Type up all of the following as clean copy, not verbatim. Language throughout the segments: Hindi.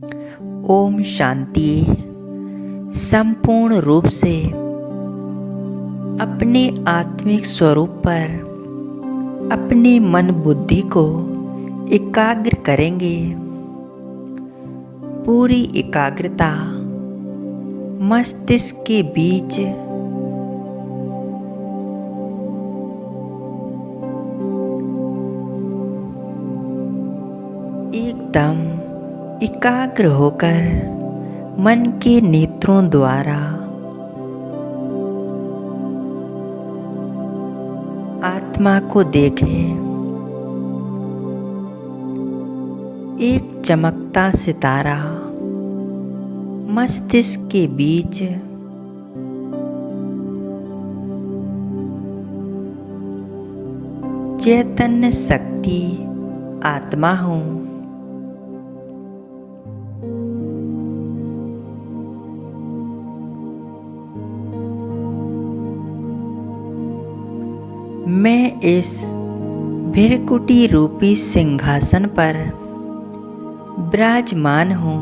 ओम शांति। संपूर्ण रूप से अपने आत्मिक स्वरूप पर अपने मन बुद्धि को एकाग्र करेंगे। पूरी एकाग्रता मस्तिष्क के बीच एकदम एकाग्र होकर मन के नेत्रों द्वारा आत्मा को देखें। एक चमकता सितारा मस्तिष्क के बीच चैतन्य शक्ति आत्मा हूँ। मैं इस भृकुटी रूपी सिंहासन पर विराजमान हूँ।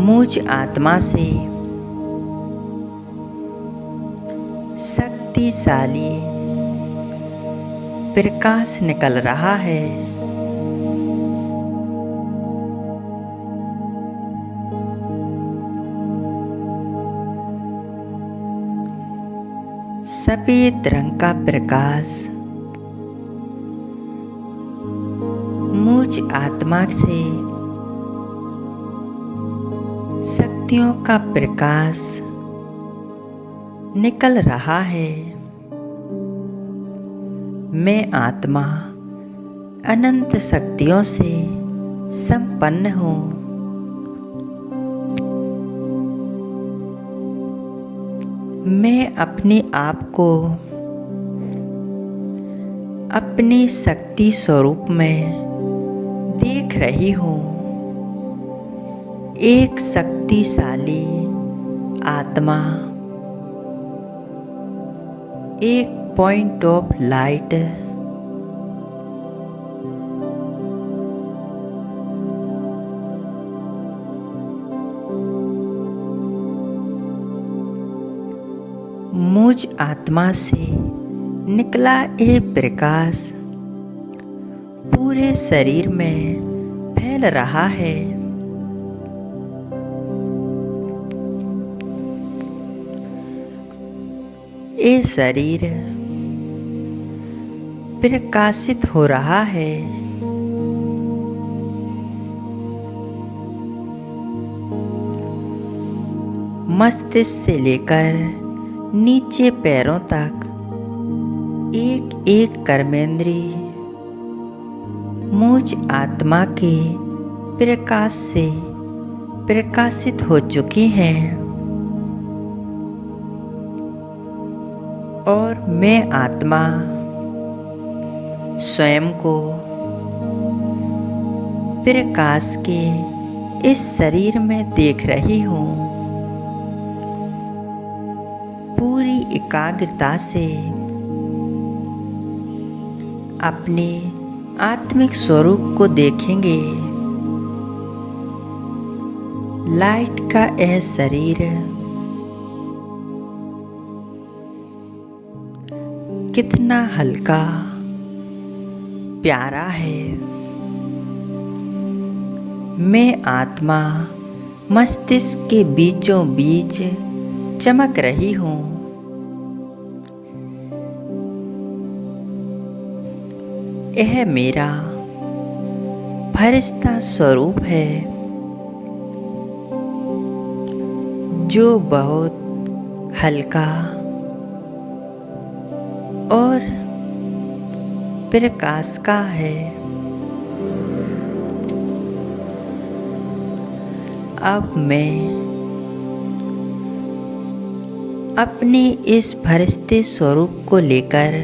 मुझ आत्मा से शक्तिशाली प्रकाश निकल रहा है। सफेद रंग का प्रकाश मुझ आत्मा से शक्तियों का प्रकाश निकल रहा है। मैं आत्मा अनंत शक्तियों से संपन्न हूँ। मैं अपने आप को अपने शक्ति स्वरूप में देख रही हूँ। एक शक्तिशाली आत्मा, एक पॉइंट ऑफ लाइट, मुझ आत्मा से निकला ये प्रकाश पूरे शरीर में फैल रहा है। ये शरीर प्रकाशित हो रहा है। मस्तिष्क से लेकर नीचे पैरों तक एक एक कर्मेंद्रिय मुझ आत्मा के प्रकाश से प्रकाशित हो चुकी हैं और मैं आत्मा स्वयं को प्रकाश के इस शरीर में देख रही हूँ। पूरी एकाग्रता से अपने आत्मिक स्वरूप को देखेंगे। लाइट का यह शरीर कितना हल्का प्यारा है। मैं आत्मा मस्तिष्क के बीचों बीच चमक रही हूँ। यह मेरा फरिश्ता स्वरूप है जो बहुत हल्का और प्रकाश का है। अब मैं अपने इस फरिश्ते स्वरूप को लेकर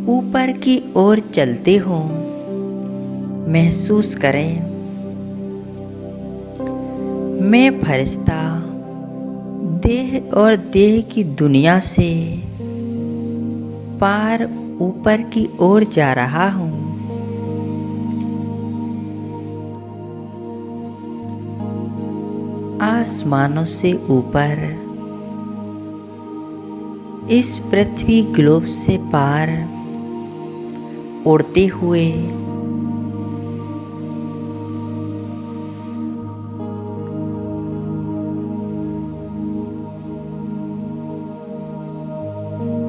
ऊपर की ओर चलते हूँ। महसूस करें, मैं फरिश्ता देह और देह की दुनिया से पार ऊपर की ओर जा रहा हूँ। आसमानों से ऊपर, इस पृथ्वी ग्लोब से पार उड़ते हुए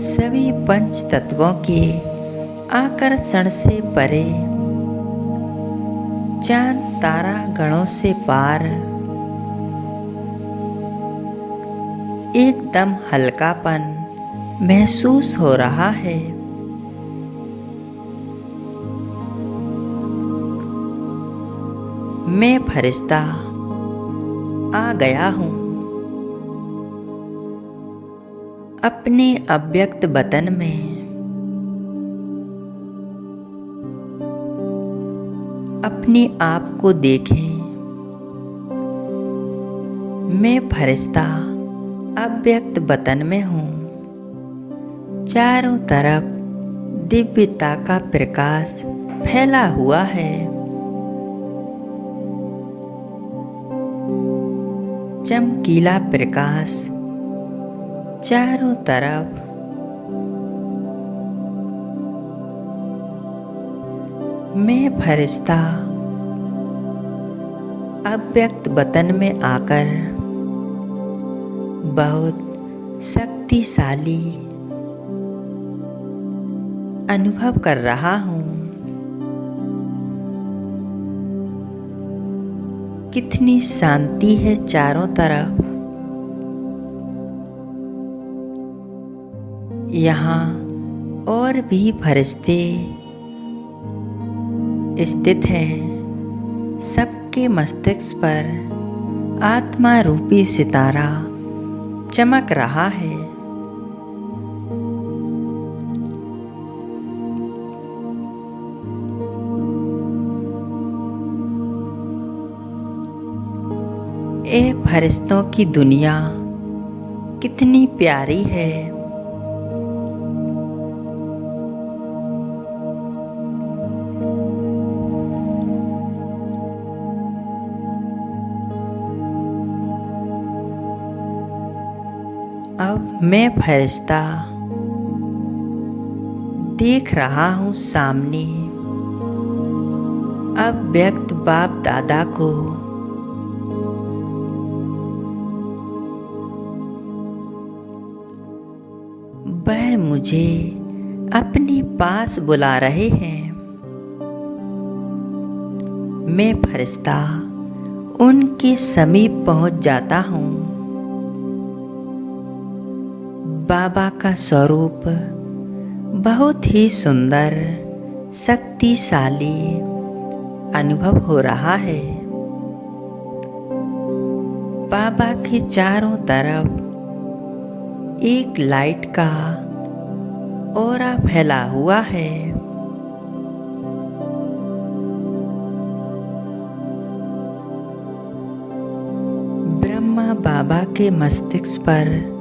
सभी पंच तत्वों के आकर्षण से परे, चांद तारा गणों से पार, एकदम हल्कापन महसूस हो रहा है। मैं फरिश्ता आ गया हूँ। अपने अव्यक्त वतन में अपने आप को देखें। मैं फरिश्ता अव्यक्त वतन में हूँ। चारों तरफ दिव्यता का प्रकाश फैला हुआ है। चमकीला प्रकाश चारों तरफ। मैं फरिश्ता अव्यक्त वतन में आकर बहुत शक्तिशाली अनुभव कर रहा हूँ। कितनी शांति है चारों तरफ। यहाँ और भी फरिश्ते स्थित हैं। सबके मस्तिष्क पर आत्मा रूपी सितारा चमक रहा है। ए फरिश्तों की दुनिया कितनी प्यारी है। अब मैं फरिश्ता देख रहा हूँ सामने अव्यक्त बाप दादा को। वह मुझे अपने पास बुला रहे हैं। मैं फरिश्ता उनके समीप पहुंच जाता हूँ। बाबा का स्वरूप बहुत ही सुंदर, शक्तिशाली अनुभव हो रहा है। बाबा के चारों तरफ एक लाइट का ऑरा फैला हुआ है। ब्रह्मा बाबा के मस्तिष्क पर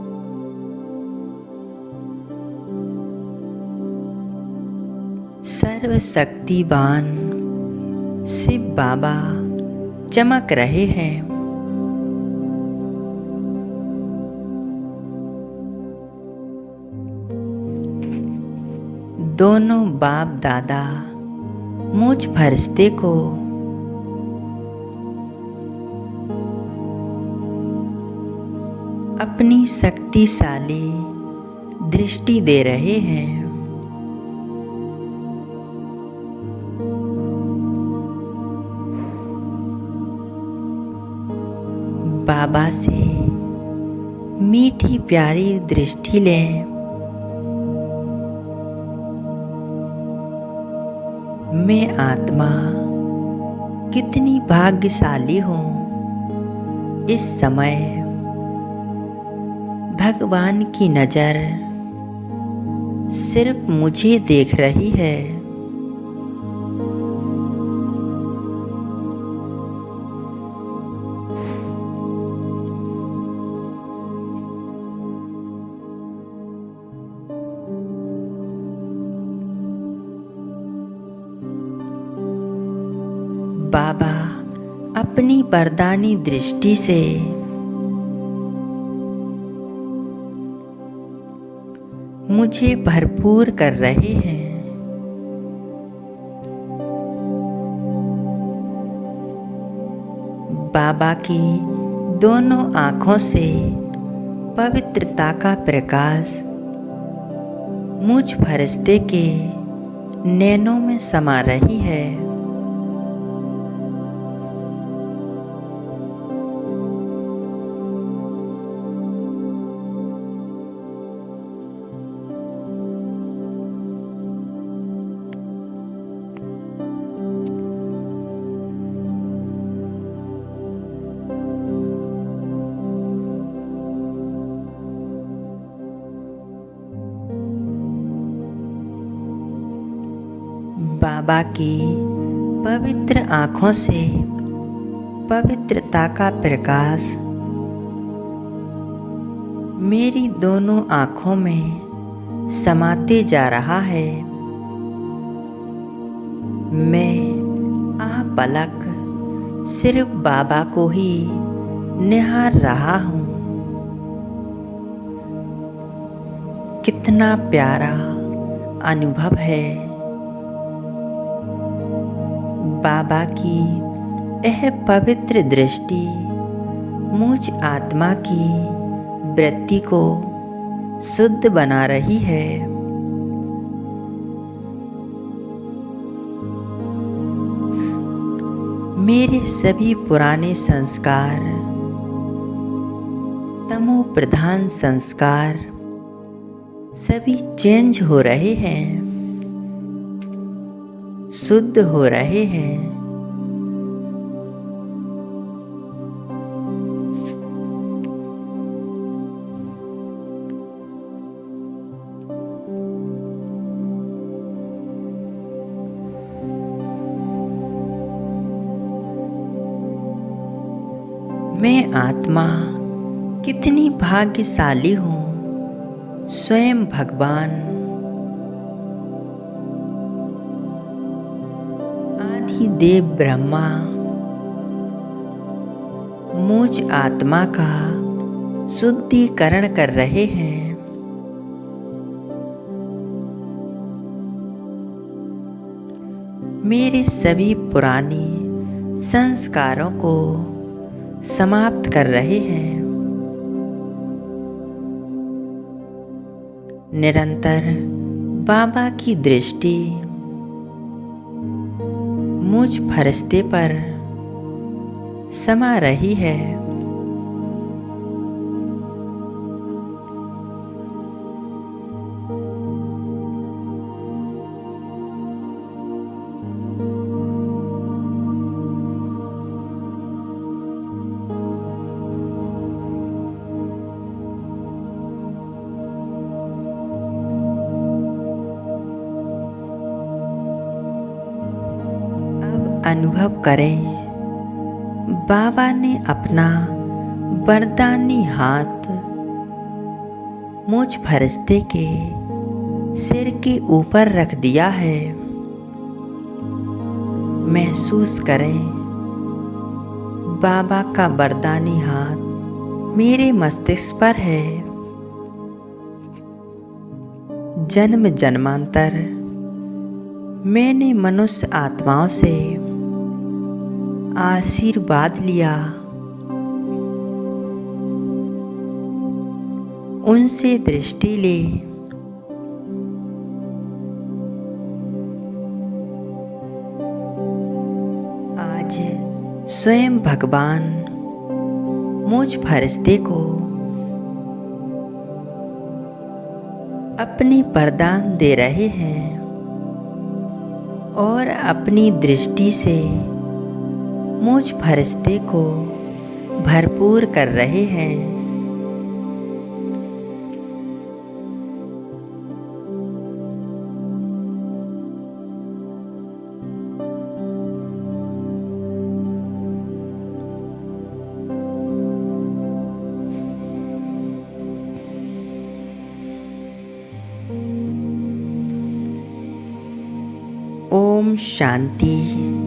सर्वशक्तिवान शिव बाबा चमक रहे हैं। दोनों बाप दादा मुझ फरिश्ते को अपनी शक्तिशाली दृष्टि दे रहे हैं। बाबा से मीठी प्यारी दृष्टि लें। मैं आत्मा कितनी भाग्यशाली हूँ। इस समय भगवान की नज़र सिर्फ मुझे देख रही है। बाबा अपनी वरदानी दृष्टि से मुझे भरपूर कर रहे हैं। बाबा की दोनों आँखों से पवित्रता का प्रकाश मुझ फरिश्ते के नैनों में समा रही है। बाबा की पवित्र आँखों से पवित्रता का प्रकाश मेरी दोनों आँखों में समाते जा रहा है। मैं आपलक सिर्फ बाबा को ही निहार रहा हूँ। कितना प्यारा अनुभव है। बाबा की यह पवित्र दृष्टि मुझ आत्मा की वृत्ति को शुद्ध बना रही है। मेरे सभी पुराने संस्कार, तमो प्रधान संस्कार सभी चेंज हो रहे हैं, शुद्ध हो रहे हैं। मैं आत्मा कितनी भाग्यशाली हूँ। स्वयं भगवान आदिदेव ब्रह्मा मुझ आत्मा का शुद्धिकरण कर रहे हैं। मेरे सभी पुराने संस्कारों को समाप्त कर रहे हैं। निरंतर बाबा की दृष्टि मुझ फरिश्ते पर समा रही है। अनुभव करें, बाबा ने अपना वरदानी हाथ मुझ फरिश्ते के सिर के ऊपर रख दिया है। महसूस करें, बाबा का वरदानी हाथ मेरे मस्तिष्क पर है। जन्म जन्मांतर मैंने मनुष्य आत्माओं से आशीर्वाद लिया, उनसे दृष्टि ली। आज स्वयं भगवान मुझ फरिश्ते को अपने वरदान दे रहे हैं और अपनी दृष्टि से मुझ फरिश्ते को भरपूर कर रहे हैं। ओम शांति।